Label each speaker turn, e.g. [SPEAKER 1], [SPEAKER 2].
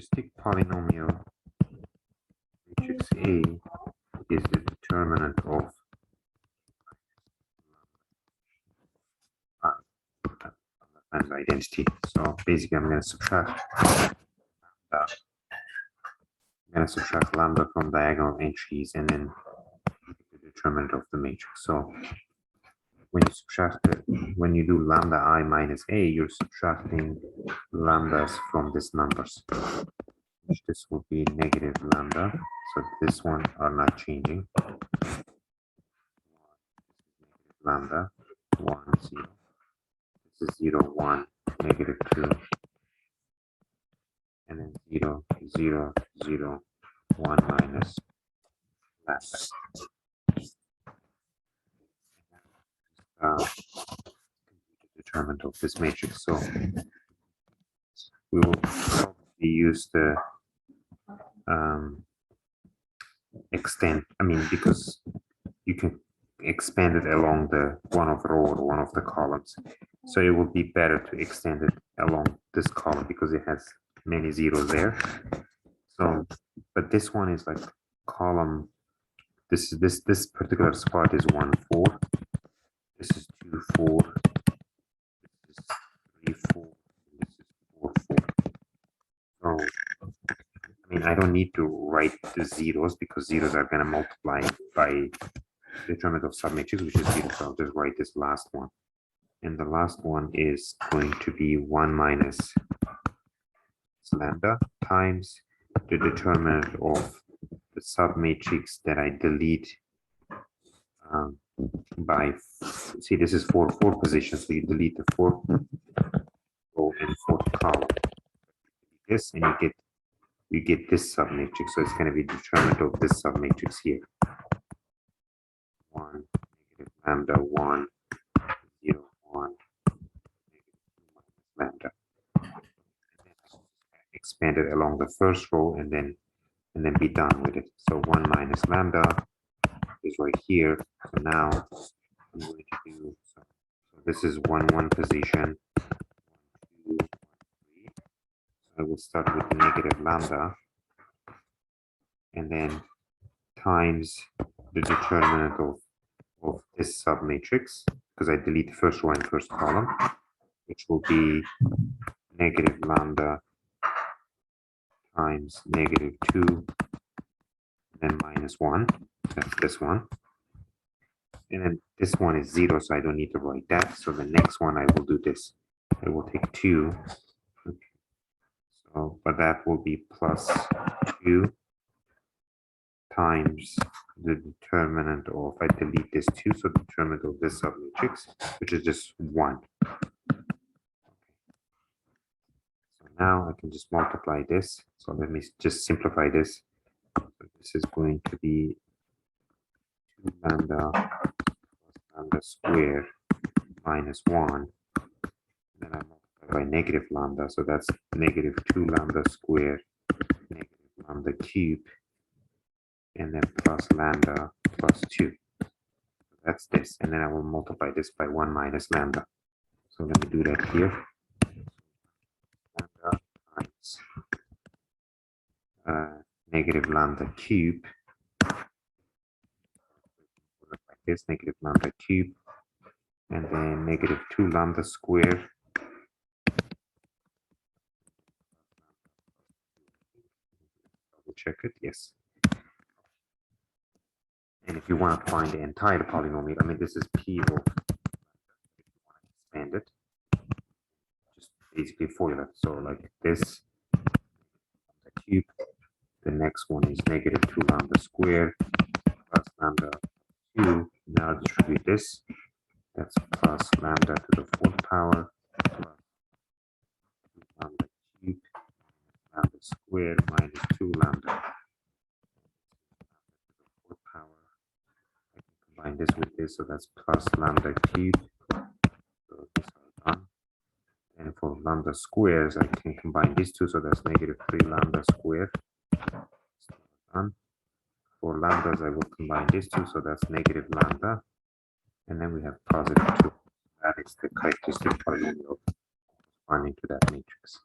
[SPEAKER 1] characteristic polynomial matrix A is the determinant of times identity. So basically, I'm going to subtract lambda from diagonal entries and then the determinant of the matrix. So when you do lambda I minus a, you're subtracting lambdas from these numbers. This will be negative lambda. So this one are not changing. Lambda 1 0. This is 0 1 negative 2, and then 0 0 0 1 minus lambda. Determinant of this matrix. So we will probably use the extend. I mean, because you can expand it along the one of the row or one of the columns. So it will be better to extend it along this column because it has many zeros there. So, but this one is like column. This particular spot is 1 4. This is 2 4. This is 3 4. This is 4 4. So, I mean, I don't need to write the zeros because zeros are going to multiply by determinant of submatrix, which is 0. So I'll just write this last one. And the last one is going to be 1 minus lambda times the determinant of the submatrix that I delete by, see, this is 4 position, so you delete the 4th row and 4th column. This, and you get this submatrix, so it's going to be determinant of this submatrix here. 1 negative lambda 1 0 1 negative lambda. Expand it along the first row and then be done with it. So 1 minus lambda is right here. So now I'm going to do, so this is 1 1 position, 1 2 1 3. So I will start with the negative lambda and then times the determinant of this submatrix, because I delete the first row and first column, which will be negative lambda times negative 2, and then minus 1. That's this one. And then this one is 0, so I don't need to write that. So the next one I will do this. I will take 2. Okay. So, but that will be plus 2 times the determinant of, I delete this 2, so the determinant of this submatrix, which is just 1. So now I can just multiply this. So let me just simplify this. So this is going to be 2 lambda plus lambda squared minus 1. Then I multiply by negative lambda, so that's negative 2 lambda squared, negative lambda cubed, and then plus lambda plus 2. So that's this. And then I will multiply this by 1 minus lambda. So let me do that here. Lambda times negative lambda cube. Like this, negative lambda cube. And then negative 2 lambda squared. Double check it, yes. And if you want to find the entire polynomial, I mean, this is P of, if you want to expand it, just basically FOIL it. So like this, the cube, the next one is negative 2 lambda squared plus lambda 2. Now distribute this. That's plus lambda to the 4th power plus lambda cube lambda squared minus 2 lambda. Combine this with this, so that's plus lambda cube. So this is done. And for lambda squares, I can combine these two, so that's negative 3 lambda squared. Done. For lambdas, I will combine these two, so that's negative lambda. And then we have positive 2. That is the characteristic polynomial corresponding to that matrix.